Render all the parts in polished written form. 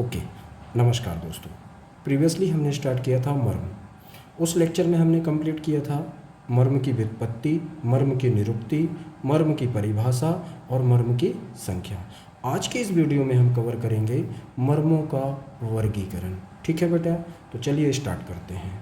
Okay, नमस्कार दोस्तों। Previously हमने स्टार्ट किया था मर्म। उस लेक्चर में हमने कंप्लीट किया था मर्म की व्युत्पत्ति, मर्म की निरुक्ति, मर्म की परिभाषा और मर्म की संख्या। आज के इस वीडियो में हम कवर करेंगे मर्मों का वर्गीकरण। ठीक है बेटा, तो चलिए स्टार्ट करते हैं।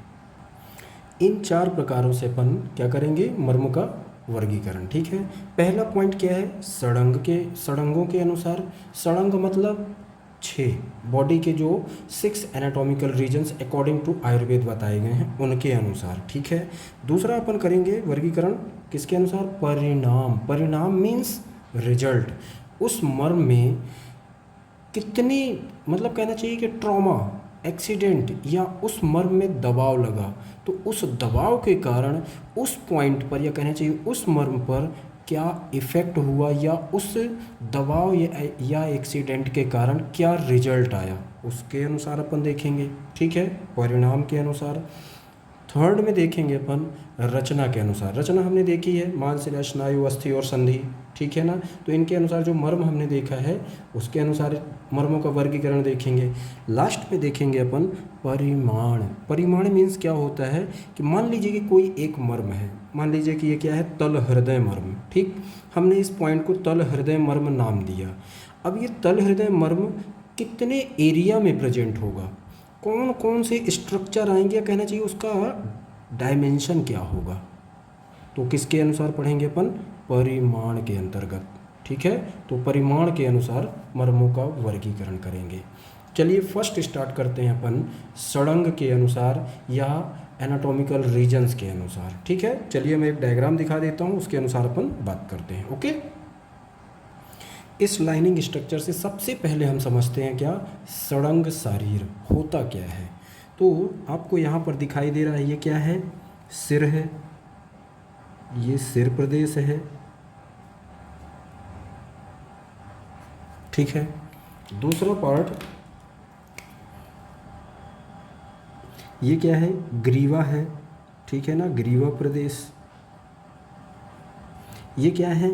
इन 4 प्रकारों से अपन क्या करेंगे, मर्म का वर्गीकरण। ठीक है, पहला पॉइंट क्या है, सड़ंगों के अनुसार। सड़ंग मतलब 6 बॉडी के जो 6 anatomical regions according to Ayurveda बताए गए हैं उनके अनुसार। ठीक है, दूसरा अपन करेंगे वर्गीकरण किसके अनुसार, परिणाम। परिणाम मीन्स रिजल्ट। उस मर्म में कितनी, मतलब कहना चाहिए कि ट्रॉमा, एक्सीडेंट या उस मर्म में दबाव लगा, तो उस दबाव के कारण उस पॉइंट पर या कहना चाहिए उस मर्म पर क्या इफ़ेक्ट हुआ या उस दबाव या एक्सीडेंट के कारण क्या रिजल्ट आया, उसके अनुसार अपन देखेंगे। ठीक है, परिणाम के अनुसार। थर्ड में देखेंगे अपन रचना के अनुसार। रचना हमने देखी है मांसशिला, स्नायु, अस्थि और संधि। ठीक है ना, तो इनके अनुसार जो मर्म हमने देखा है उसके अनुसार मर्मों का वर्गीकरण देखेंगे। लास्ट में देखेंगे अपन परिमाण। परिमाण मीन्स क्या होता है कि मान लीजिए कि कोई एक मर्म है, मान लीजिए कि ये क्या है, तल हृदय मर्म। ठीक, हमने इस पॉइंट को तल हृदय मर्म नाम दिया। अब ये तल हृदय मर्म कितने एरिया में प्रेजेंट होगा, कौन कौन से स्ट्रक्चर आएंगे या कहना चाहिए उसका डायमेंशन क्या होगा, तो किसके अनुसार पढ़ेंगे अपन, परिमाण के अंतर्गत। ठीक है, तो परिमाण के अनुसार मर्मों का वर्गीकरण करेंगे। चलिए फर्स्ट स्टार्ट करते हैं अपन सड़ंग के अनुसार या एनाटॉमिकल रीजन्स के अनुसार। ठीक है, चलिए मैं एक डायग्राम दिखा देता हूँ, उसके अनुसार अपन बात करते हैं। ओके, इस लाइनिंग स्ट्रक्चर से सबसे पहले हम समझते हैं क्या, सड़ंग शारीर होता क्या है। तो आपको यहाँ पर दिखाई दे रहा है, ये क्या है, सिर है, ये सिर प्रदेश है। ठीक है, दूसरा पार्ट ये क्या है, ग्रीवा है। ठीक है ना, ग्रीवा प्रदेश। ये क्या है,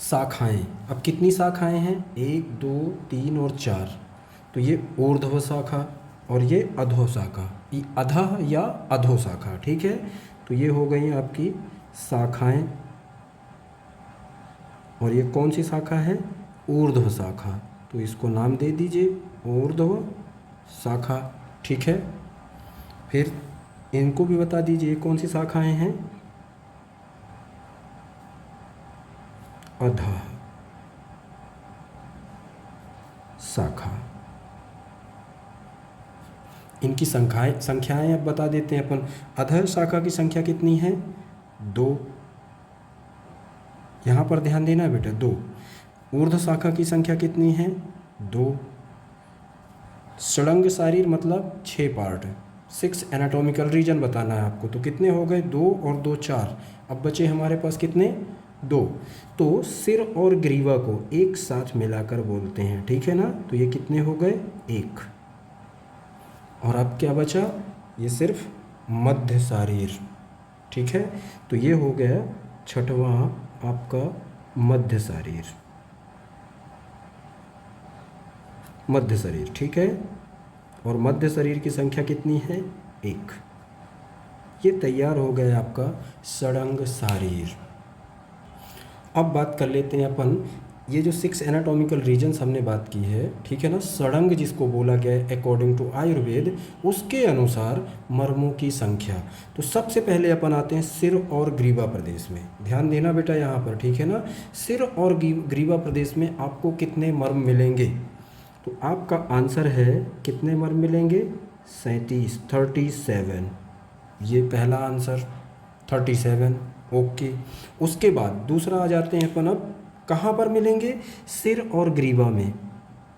शाखाएं। अब कितनी शाखाएं हैं, 1 2 3 और 4। तो ये ऊर्ध्व शाखा और ये अधो शाखा, ये अधः या अधो शाखा। ठीक है, तो ये हो गई आपकी शाखाएं। और ये कौन सी शाखा है, ऊर्ध्व शाखा, तो इसको नाम दे दीजिए ऊर्ध्व शाखा। ठीक है, फिर इनको भी बता दीजिए कौन सी शाखाएं हैं, अधः शाखा। इनकी संख्याएं अब बता देते हैं अपन। अधः शाखा की संख्या कितनी है, 2। यहाँ पर ध्यान देना बेटा, 2। ऊर्ध्व शाखा की संख्या कितनी है, 2। सड़ंग शारीर मतलब 6 पार्ट, 6 एनाटॉमिकल रीजन बताना है आपको, तो कितने हो गए, 2 और 2 4। अब बचे हमारे पास कितने, 2। तो सिर और ग्रीवा को एक साथ मिलाकर बोलते हैं। ठीक है ना, तो ये कितने हो गए, 1। और अब क्या बचा, ये सिर्फ मध्य शारीर। ठीक है, तो ये हो गया 6वां आपका मध्य शरीर, मध्य शरीर। ठीक है, और मध्य शरीर की संख्या कितनी है, 1। ये तैयार हो गया आपका सड़ंग शारीर। अब बात कर लेते हैं अपन, ये जो 6 एनाटॉमिकल रीजन्स हमने बात की है, ठीक है ना, सड़ंग जिसको बोला गया है अकॉर्डिंग टू आयुर्वेद, उसके अनुसार मर्मों की संख्या। तो सबसे पहले अपन आते हैं सिर और ग्रीवा प्रदेश में। ध्यान देना बेटा यहाँ पर। ठीक है ना, सिर और ग्रीवा प्रदेश में आपको कितने मर्म मिलेंगे, तो आपका आंसर है कितने मर्म मिलेंगे, 37। ये पहला आंसर 37। ओके, उसके बाद दूसरा आ जाते हैं अपन, अब कहाँ पर मिलेंगे, सिर और ग्रीवा में।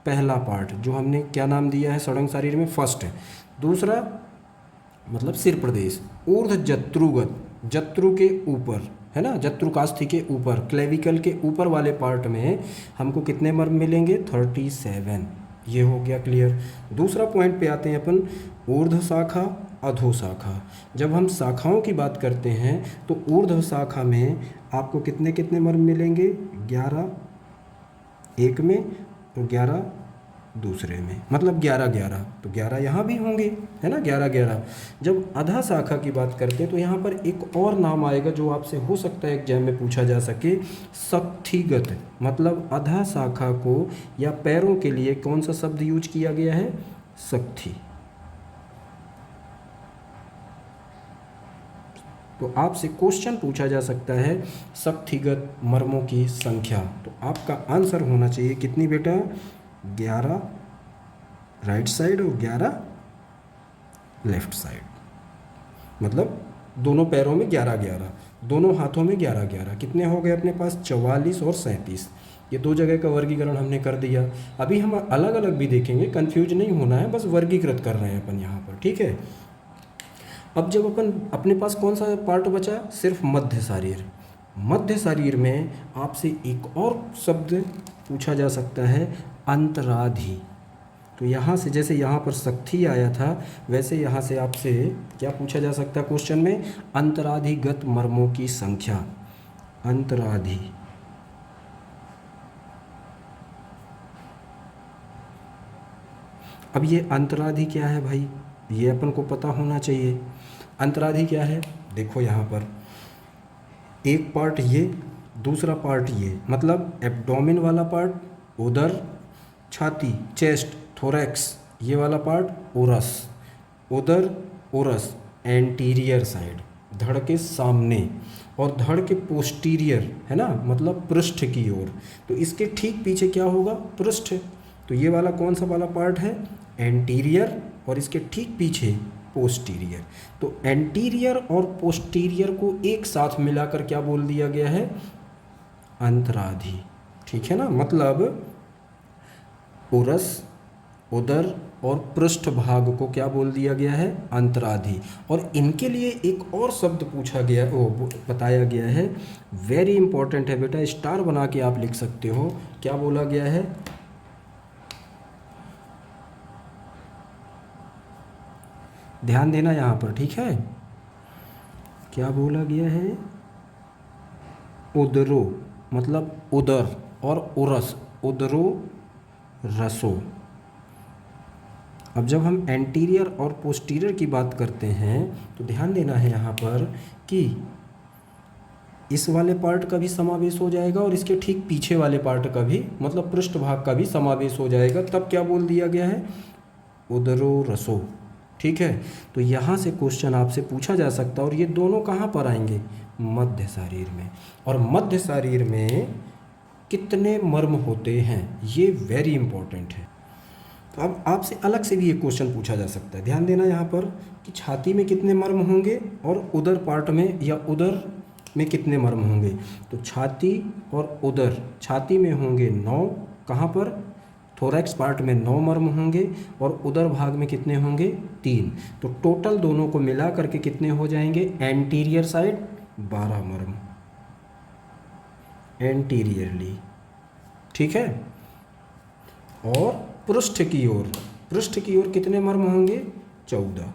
पहला पार्ट जो हमने क्या नाम दिया है सड़ंग शरीर में, फर्स्ट है। दूसरा मतलब सिर प्रदेश, ऊर्ध्व जत्रुगत, जत्रु के ऊपर है ना, जत्रुकास्थि के ऊपर, क्लेविकल के ऊपर वाले पार्ट में हमको कितने मर्म मिलेंगे, 37। ये हो गया क्लियर। दूसरा पॉइंट पे आते हैं अपन, ऊर्ध्व शाखा, अधो शाखा। जब हम शाखाओं की बात करते हैं तो ऊर्ध्व शाखा में आपको कितने कितने मर्म मिलेंगे, 11 एक में और 11 दूसरे में, मतलब 11 11, तो 11 यहाँ भी होंगे, है ना, 11 11। जब अधा शाखा की बात करते हैं तो यहाँ पर एक और नाम आएगा जो आपसे हो सकता है एग्जाम में पूछा जा सके, शक्तिगत। मतलब अधा शाखा को या पैरों के लिए कौन सा शब्द यूज किया गया है, शक्ति। तो आपसे क्वेश्चन पूछा जा सकता है शक्तिगत मर्मों की संख्या, तो आपका आंसर होना चाहिए कितनी बेटा, 11 राइट साइड और 11 लेफ्ट साइड, मतलब दोनों पैरों में 11 11, दोनों हाथों में 11 11, कितने हो गए अपने पास, 44 और 37। ये दो जगह का वर्गीकरण हमने कर दिया। अभी हम अलग अलग भी देखेंगे, कंफ्यूज नहीं होना है, बस वर्गीकृत कर रहे हैं अपन यहाँ पर, ठीक है। अब जब अपन अपने पास कौन सा पार्ट बचा, सिर्फ मध्य शरीर। मध्य शरीर में आपसे एक और शब्द पूछा जा सकता है, अंतराधि। तो यहाँ से जैसे यहाँ पर शक्ति आया था, वैसे यहाँ से आपसे क्या पूछा जा सकता है क्वेश्चन में, अंतराधिगत मर्मों की संख्या, अंतराधि। अब ये अंतराधि क्या है भाई, ये अपन को पता होना चाहिए। अंतराधि क्या है, देखो यहाँ पर एक पार्ट ये, दूसरा पार्ट ये, मतलब एब्डोमेन वाला पार्ट, उदर, छाती, चेस्ट, थोरैक्स, ये वाला पार्ट ओरस, उदर, ओरस, एंटीरियर साइड, धड़ के सामने, और धड़ के पोस्टीरियर, है ना, मतलब पृष्ठ की ओर। तो इसके ठीक पीछे क्या होगा, पृष्ठ। तो ये वाला कौन सा वाला पार्ट है, एंटीरियर, और इसके ठीक पीछे पोस्टीरियर। तो एंटीरियर और पोस्टीरियर को एक साथ मिलाकर क्या बोल दिया गया है, अंतराधि, ठीक है ना। मतलब उरस, उदर और पृष्ठ भाग को क्या बोल दिया गया है, अंतराधि। और इनके लिए एक और शब्द पूछा गया, बताया गया है, वेरी इंपॉर्टेंट है बेटा, स्टार बना के आप लिख सकते हो। क्या बोला गया है, ध्यान देना यहाँ पर, ठीक है। क्या बोला गया है, उदरो, मतलब उदर, और उरस, उदरो रसो। अब जब हम एंटीरियर और पोस्टीरियर की बात करते हैं तो ध्यान देना है यहाँ पर कि इस वाले पार्ट का भी समावेश हो जाएगा और इसके ठीक पीछे वाले पार्ट का भी, मतलब पृष्ठ भाग का भी समावेश हो जाएगा। तब क्या बोल दिया गया है, उदरो रसो, ठीक है। तो यहाँ से क्वेश्चन आपसे पूछा जा सकता है, और ये दोनों कहाँ पर आएंगे, मध्य शरीर में। और मध्य शरीर में कितने मर्म होते हैं, ये वेरी इंपॉर्टेंट है। तो अब आपसे अलग से भी एक क्वेश्चन पूछा जा सकता है, ध्यान देना यहाँ पर कि छाती में कितने मर्म होंगे और उदर पार्ट में या उदर में कितने मर्म होंगे। तो छाती और उदर, छाती में होंगे 9, कहाँ पर, थोरैक्स पार्ट में 9 मर्म होंगे, और उदर भाग में कितने होंगे, 3। तो टोटल दोनों को मिला करके कितने हो जाएंगे, एंटीरियर साइड 12 मर्म, एंटीरियरली, ठीक है। और पृष्ठ की ओर, पृष्ठ की ओर कितने मर्म होंगे, 14।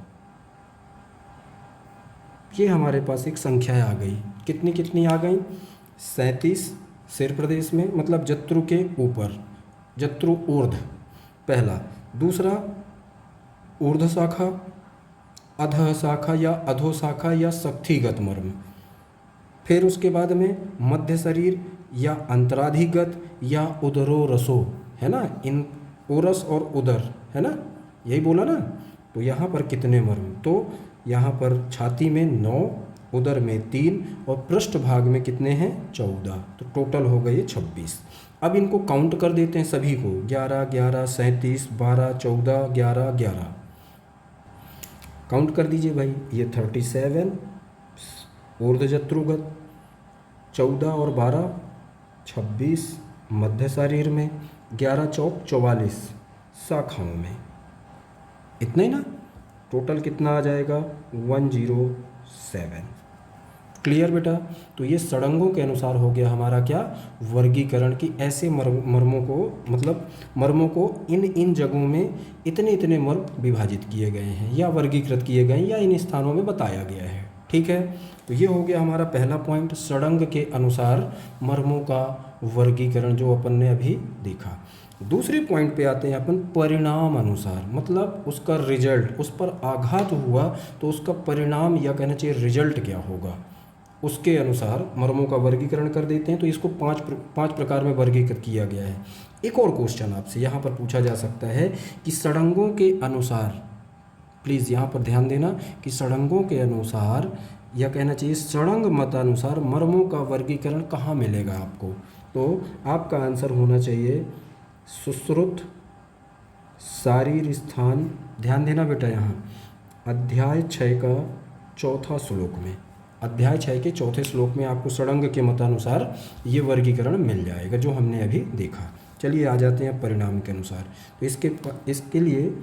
ये हमारे पास एक संख्या आ गई, कितनी कितनी आ गई, 37 सिर प्रदेश में, मतलब जत्रु के ऊपर, जत्रु ऊर्ध्व पहला, दूसरा ऊर्ध्व शाखा, अधः शाखा या अधो शाखा या शक्तिगत मर्म, फिर उसके बाद में मध्य शरीर या अंतराधिगत या उदरो रसो, है ना, इन ओरस और उदर, है ना, यही बोला ना। तो यहाँ पर कितने मर्म, तो यहाँ पर छाती में 9, उदर में 3 और पृष्ठ भाग में कितने हैं, 14। तो टोटल हो गए 26। अब इनको काउंट कर देते हैं सभी को, 11 11, 37, 12, 14, 11 11, काउंट कर दीजिए भाई। ये 37 ऊर्ध्वजत्रुगत, 14 और 12 26 मध्य शरीर में, 11 चौक 44 शाखाओं में, इतना ही ना, टोटल कितना आ जाएगा 107। क्लियर बेटा। तो ये सड़ंगों के अनुसार हो गया हमारा क्या, वर्गीकरण की ऐसे मर्मों को, मतलब मर्मों को इन इन जगहों में इतने इतने मर्म विभाजित किए गए हैं या वर्गीकृत किए गए हैं या इन स्थानों में बताया गया है, ठीक है। तो ये हो गया हमारा पहला पॉइंट, सड़ंग के अनुसार मर्मों का वर्गीकरण जो अपन ने अभी देखा। दूसरे पॉइंट पे आते हैं अपन परिणाम अनुसार, मतलब उसका रिजल्ट, उस पर आघात हुआ तो उसका परिणाम या कहना चाहिए रिजल्ट क्या होगा, उसके अनुसार मर्मों का वर्गीकरण कर देते हैं। तो इसको पांच प्रकार में वर्गीकृत किया गया है। एक और क्वेश्चन आपसे यहाँ पर पूछा जा सकता है कि सड़ंगों के अनुसार, प्लीज़ यहाँ पर ध्यान देना कि सड़ंगों के अनुसार या कहना चाहिए सड़ंग मतानुसार मर्मों का वर्गीकरण कहाँ मिलेगा आपको। तो आपका आंसर होना चाहिए सुश्रुत शारीर स्थान। ध्यान देना बेटा, यहाँ अध्याय 6 का चौथा श्लोक में, अध्याय 6 के चौथे श्लोक में आपको सड़ंग के मतानुसार ये वर्गीकरण मिल जाएगा जो हमने अभी देखा। चलिए आ जाते हैं परिणाम के अनुसार। तो इसके लिए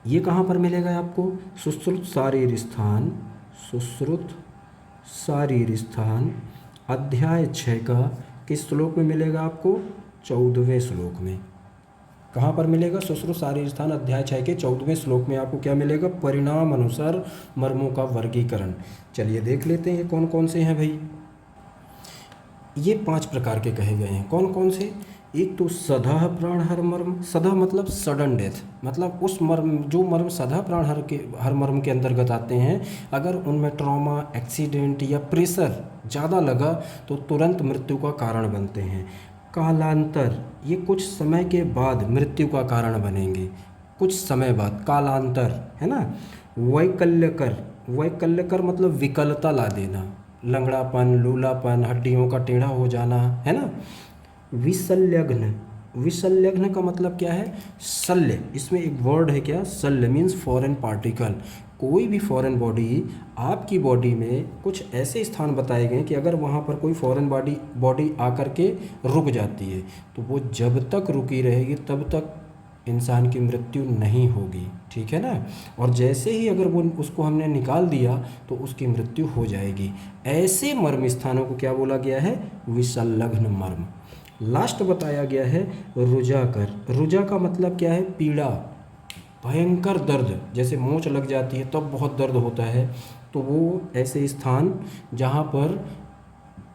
ये कहाँ पर मिलेगा आपको, सुश्रुत शारीर स्थान, सुश्रुत शारीर स्थान अध्याय 6 का किस श्लोक में मिलेगा आपको, 14वें श्लोक में। कहाँ पर मिलेगा, सुश्रुत शारीर स्थान अध्याय 6 के 14वें श्लोक में आपको क्या मिलेगा, परिणाम अनुसार मर्मों का वर्गीकरण। चलिए देख लेते हैं कौन कौन से हैं भाई। ये 5 प्रकार के कहे गए हैं। कौन कौन से, एक तो सदा प्राणहर मर्म। सदा मतलब सडन डेथ, मतलब उस मर्म, जो मर्म सदा प्राणहर के हर मर्म के अंतर्गत आते हैं, अगर उनमें ट्रॉमा, एक्सीडेंट या प्रेशर ज़्यादा लगा तो तुरंत मृत्यु का कारण बनते हैं। कालांतर, ये कुछ समय के बाद मृत्यु का कारण बनेंगे, कुछ समय बाद, कालांतर है ना। वैकल्यकर, वैकल्यकर मतलब विकलता ला देना, लंगड़ापन, लूलापन, हड्डियों का टेढ़ा हो जाना, है ना। विशल्यघ्न, विशल्यघ्न का मतलब क्या है, शल्य, इसमें एक वर्ड है क्या, शल्य मीन्स फॉरेन पार्टिकल। कोई भी फॉरेन बॉडी, आपकी बॉडी में कुछ ऐसे स्थान बताए गए कि अगर वहाँ पर कोई फॉरेन बॉडी आकर के रुक जाती है तो वो जब तक रुकी रहेगी तब तक इंसान की मृत्यु नहीं होगी, ठीक है ना। और जैसे ही अगर वो उसको हमने निकाल दिया तो उसकी मृत्यु हो जाएगी। ऐसे मर्म स्थानों को क्या बोला गया है, विशल्यघ्न मर्म। लास्ट बताया गया है रुजाकर। रुजा का मतलब क्या है, पीड़ा, भयंकर दर्द, जैसे मोच लग जाती है तब बहुत दर्द होता है, तो वो ऐसे स्थान जहाँ पर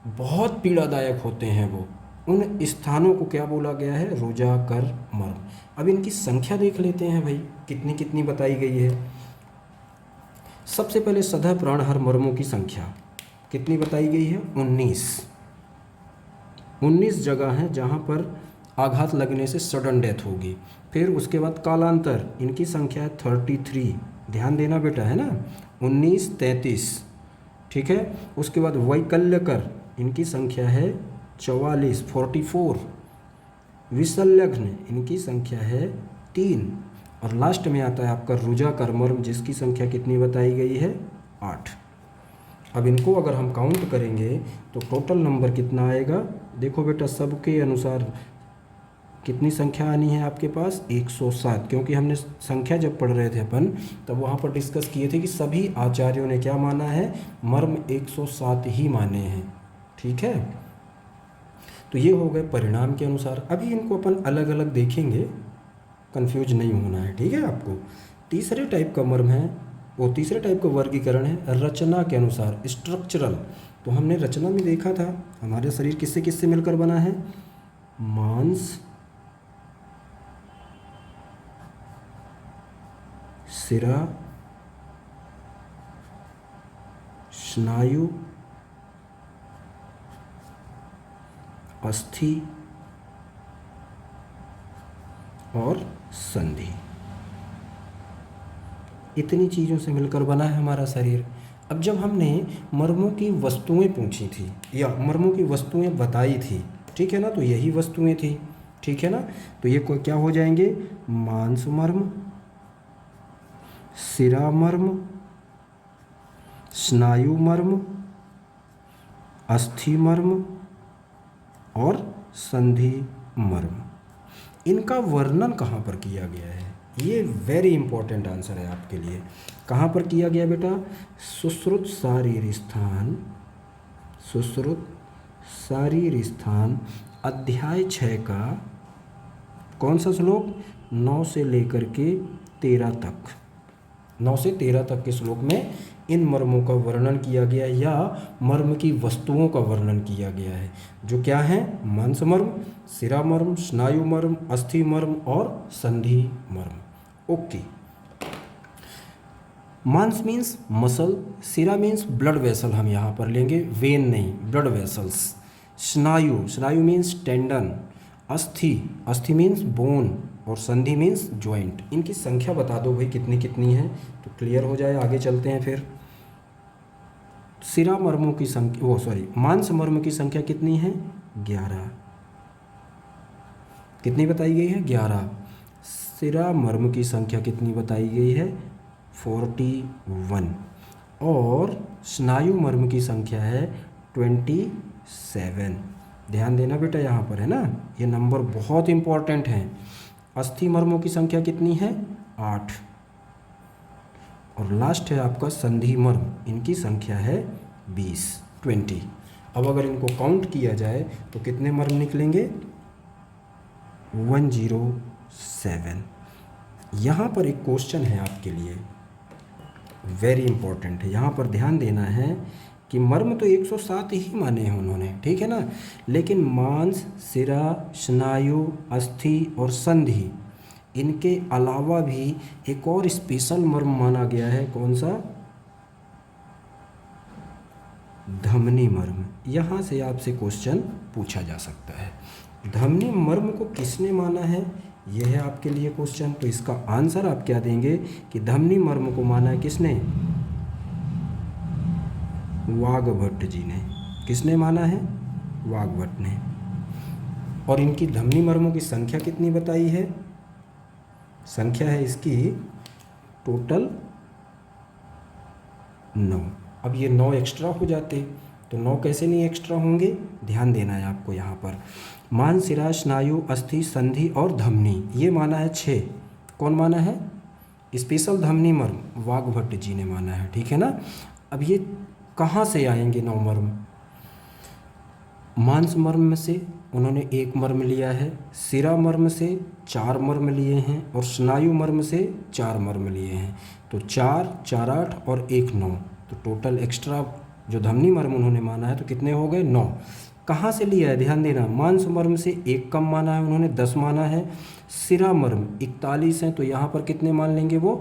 बहुत पीड़ादायक होते हैं वो, उन स्थानों को क्या बोला गया है, रुजाकर मर्म। अब इनकी संख्या देख लेते हैं भाई, कितनी कितनी बताई गई है। सबसे पहले सदा प्राणहर मर्मों की संख्या कितनी बताई गई है, 19 जगह हैं जहाँ पर आघात लगने से सडन डेथ होगी। फिर उसके बाद कालांतर, इनकी संख्या है 33, ध्यान देना बेटा, है ना, 19, 33, ठीक है। उसके बाद वैकल्यकर, इनकी संख्या है 44, 44। विशल्यघ्न, इनकी संख्या है 3। और लास्ट में आता है आपका रुजाकर मर्म, जिसकी संख्या कितनी बताई गई है, 8। अब इनको अगर हम काउंट करेंगे तो टोटल नंबर कितना आएगा, देखो बेटा, सबके अनुसार कितनी संख्या आनी है आपके पास, 107। क्योंकि हमने संख्या जब पढ़ रहे थे अपन तब वहाँ पर डिस्कस किए थे कि सभी आचार्यों ने क्या माना है, मर्म 107 ही माने हैं, ठीक है। तो ये हो गए परिणाम के अनुसार। अभी इनको अपन अलग अलग देखेंगे, कंफ्यूज नहीं होना है, ठीक है आपको। तीसरे टाइप का मर्म है, वो तीसरे टाइप का वर्गीकरण है रचना के अनुसार, स्ट्रक्चरल। तो हमने रचना में देखा था हमारे शरीर किससे किससे मिलकर बना है, मांस, सिरा, स्नायु, अस्थि और संधि। इतनी चीज़ों से मिलकर बना है हमारा शरीर। अब जब हमने मर्मों की वस्तुएं पूछी थी या मर्मों की वस्तुएं बताई थी, ठीक है ना, तो यही वस्तुएं थी, ठीक है ना। तो ये क्या हो जाएंगे, मांस मर्म, सिरा मर्म, स्नायु मर्म, अस्थि मर्म और संधि मर्म। इनका वर्णन कहाँ पर किया गया है, ये वेरी इंपॉर्टेंट आंसर है आपके लिए। कहाँ पर किया गया बेटा, सुश्रुत शारीर स्थान, सुश्रुत शारीर स्थान अध्याय 6 का कौन सा श्लोक, 9 से लेकर के 13 तक, 9 से 13 तक के श्लोक में इन मर्मों का वर्णन किया गया या मर्म की वस्तुओं का वर्णन किया गया है, जो क्या हैं? मांस मर्म, शिरा मर्म, स्नायु मर्म, अस्थि मर्म और संधि मर्म। ओके। मांस मीन्स मसल, शिरा मीन्स ब्लड वेसल, हम यहाँ पर लेंगे वेन नहीं, ब्लड वेसल्स। स्नायु, स्नायु मीन्स टेंडन। अस्थि मीन्स बोन और संधि मीन्स ज्वाइंट। इनकी संख्या बता दो भाई कितनी कितनी है, तो क्लियर हो जाए। आगे चलते हैं फिर। शिरा मर्मों की संख्या, मांस मर्म की संख्या कितनी है? 11। कितनी बताई गई है? 11। शिरा मर्म की संख्या कितनी बताई गई है? 41। और स्नायु मर्म की संख्या है 27। ध्यान देना बेटा यहाँ पर, है ना, ये नंबर बहुत इंपॉर्टेंट हैं। अस्थि मर्मों की संख्या कितनी है? 8। और लास्ट है आपका संधि मर्म, इनकी संख्या है 20। अब अगर इनको काउंट किया जाए तो कितने मर्म निकलेंगे? 107। यहाँ पर एक क्वेश्चन है आपके लिए, वेरी इंपॉर्टेंट है, यहाँ पर ध्यान देना है कि मर्म तो 107 ही माने हैं उन्होंने, ठीक है ना, लेकिन मांस, शिरा, स्नायु, अस्थि और संधि, इनके अलावा भी एक और स्पेशल मर्म माना गया है। कौन सा? धमनी मर्म। यहाँ से आपसे क्वेश्चन पूछा जा सकता है। धमनी मर्म को किसने माना है, यह है आपके लिए क्वेश्चन। तो इसका आंसर आप क्या देंगे कि धमनी मर्म को माना है किसने? वाग्भट्ट जी ने। किसने माना है? वाग्भट्ट ने। और इनकी धमनी मर्मों की संख्या कितनी बताई है? संख्या है इसकी टोटल 9। अब ये 9 एक्स्ट्रा हो जाते, तो 9 कैसे नहीं एक्स्ट्रा होंगे? ध्यान देना है आपको यहाँ पर। मांस, शिरा, स्नायु, अस्थि, संधि और धमनी, ये माना है 6। कौन माना है? स्पेशल धमनी मर्म वाग्भट्ट जी ने माना है, ठीक है ना। अब ये कहाँ से आएंगे 9 मर्म? मांस मर्म में से उन्होंने 1 मर्म लिया है, शिरा मर्म से 4 मर्म लिए हैं और स्नायु मर्म से 4 मर्म लिए हैं। तो 4, 4, 8 और 1, 9। तो टोटल एक्स्ट्रा जो धमनी मर्म उन्होंने माना है तो कितने हो गए? 9। कहाँ से लिया है? ध्यान देना, मांस मर्म से 1 कम माना है उन्होंने, 10 माना है। शिरा मर्म 41 हैं, तो यहाँ पर कितने मान लेंगे वो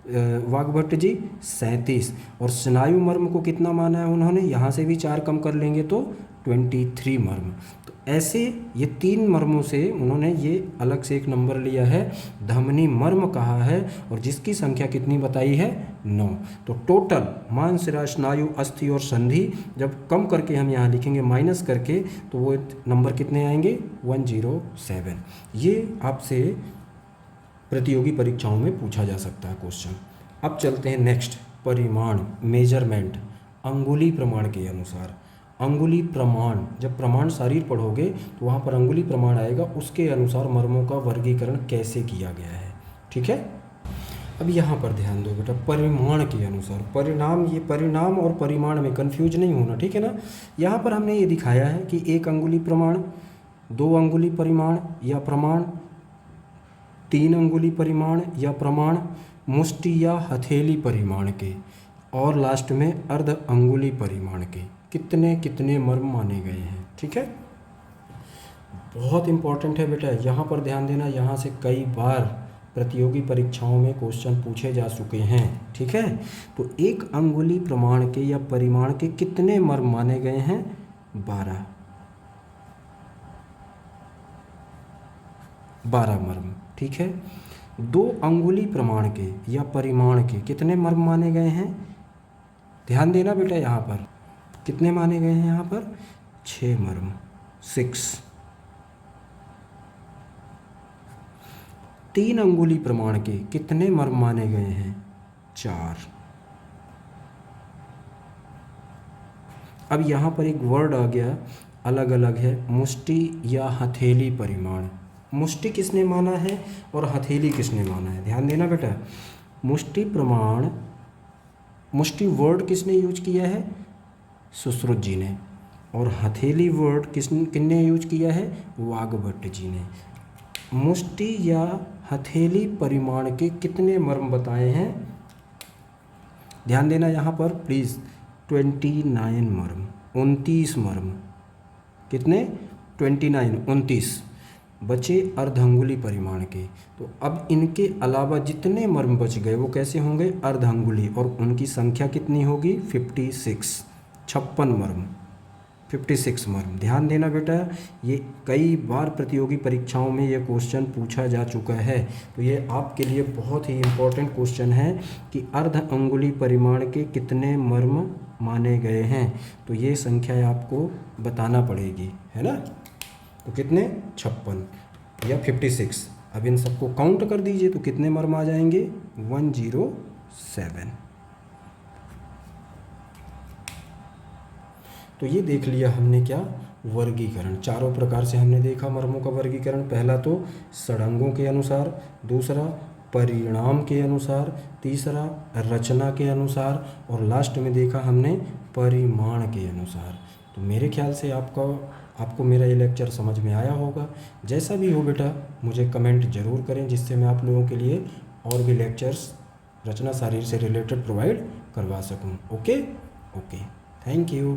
वाग्भट्ट जी? 37। और स्नायु मर्म को कितना माना है उन्होंने? यहाँ से भी 4 कम कर लेंगे तो 23 मर्म। तो ऐसे ये 3 मर्मों से उन्होंने ये अलग से एक नंबर लिया है, धमनी मर्म कहा है, और जिसकी संख्या कितनी बताई है? 9। तो टोटल मांस, शिरा, स्नायु, अस्थि और संधि जब कम करके हम यहाँ लिखेंगे माइनस करके, तो वो नंबर कितने आएंगे? 107। ये आपसे प्रतियोगी परीक्षाओं में पूछा जा सकता है क्वेश्चन। अब चलते हैं नेक्स्ट, परिमाण, मेजरमेंट, अंगुली प्रमाण के अनुसार। अंगुली प्रमाण, जब प्रमाण शरीर पढ़ोगे तो वहाँ पर अंगुली प्रमाण आएगा, उसके अनुसार मर्मों का वर्गीकरण कैसे किया गया है, ठीक है। अब यहाँ पर ध्यान दो बेटा, परिमाण के अनुसार, परिणाम, ये परिणाम और परिमाण में कंफ्यूज नहीं होना, ठीक है ना। यहाँ पर हमने ये दिखाया है कि 1 अंगुली प्रमाण, 2 अंगुली परिमाण या प्रमाण, 3 अंगुली परिमाण या प्रमाण, मुष्टि या हथेली परिमाण के, और लास्ट में अर्ध अंगुली परिमाण के कितने कितने मर्म माने गए हैं, ठीक है। बहुत इंपॉर्टेंट है बेटा, यहाँ पर ध्यान देना, यहाँ से कई बार प्रतियोगी परीक्षाओं में क्वेश्चन पूछे जा चुके हैं, ठीक है। तो 1 अंगुली प्रमाण के या परिमाण के कितने मर्म माने गए हैं? 12 मर्म, ठीक है। 2 अंगुली प्रमाण के या परिमाण के कितने मर्म माने गए हैं? ध्यान देना बेटा, यहाँ पर कितने माने गए हैं? यहाँ पर 6 मर्म, 6। 3 अंगुली प्रमाण के कितने मर्म माने गए हैं? 4। अब यहाँ पर एक वर्ड आ गया, अलग अलग है, मुष्टि या हथेली परिमाण। मुष्टि किसने माना है और हथेली किसने माना है? ध्यान देना बेटा, मुष्टि प्रमाण, मुष्टि वर्ड किसने यूज किया है? सुश्रुत जी ने। और हथेली वर्ड किसने यूज किया है? वाग्भट्ट जी ने। मुष्टि या हथेली परिमाण के कितने मर्म बताए हैं? ध्यान देना यहाँ पर प्लीज़, 29 मर्म, 29 मर्म, कितने, 29, 29 बचे अर्धअंगुली परिमाण के। तो अब इनके अलावा जितने मर्म बच गए वो कैसे होंगे, अर्धअंगुली, और उनकी संख्या कितनी होगी, 56, 56 मर्म, 56 मर्म। ध्यान देना बेटा, ये कई बार प्रतियोगी परीक्षाओं में ये क्वेश्चन पूछा जा चुका है, तो ये आपके लिए बहुत ही इम्पोर्टेंट क्वेश्चन है कि अर्ध अंगुली परिमाण के कितने मर्म माने गए हैं। तो ये संख्या आपको बताना पड़ेगी, है ना। तो कितने, 56 या 56। अब इन सबको काउंट कर दीजिए तो कितने मर्म आ जाएंगे, 107। तो ये देख लिया हमने क्या, वर्गीकरण। चारों प्रकार से हमने देखा मर्मों का वर्गीकरण। पहला तो षडंगों के अनुसार, दूसरा परिणाम के अनुसार, तीसरा रचना के अनुसार, और लास्ट में देखा हमने परिमाण के अनुसार। तो मेरे ख्याल से आपको मेरा ये लेक्चर समझ में आया होगा। जैसा भी हो बेटा मुझे कमेंट ज़रूर करें, जिससे मैं आप लोगों के लिए और भी लेक्चर्स रचना शारीर से रिलेटेड प्रोवाइड करवा सकूं। Okay, thank you.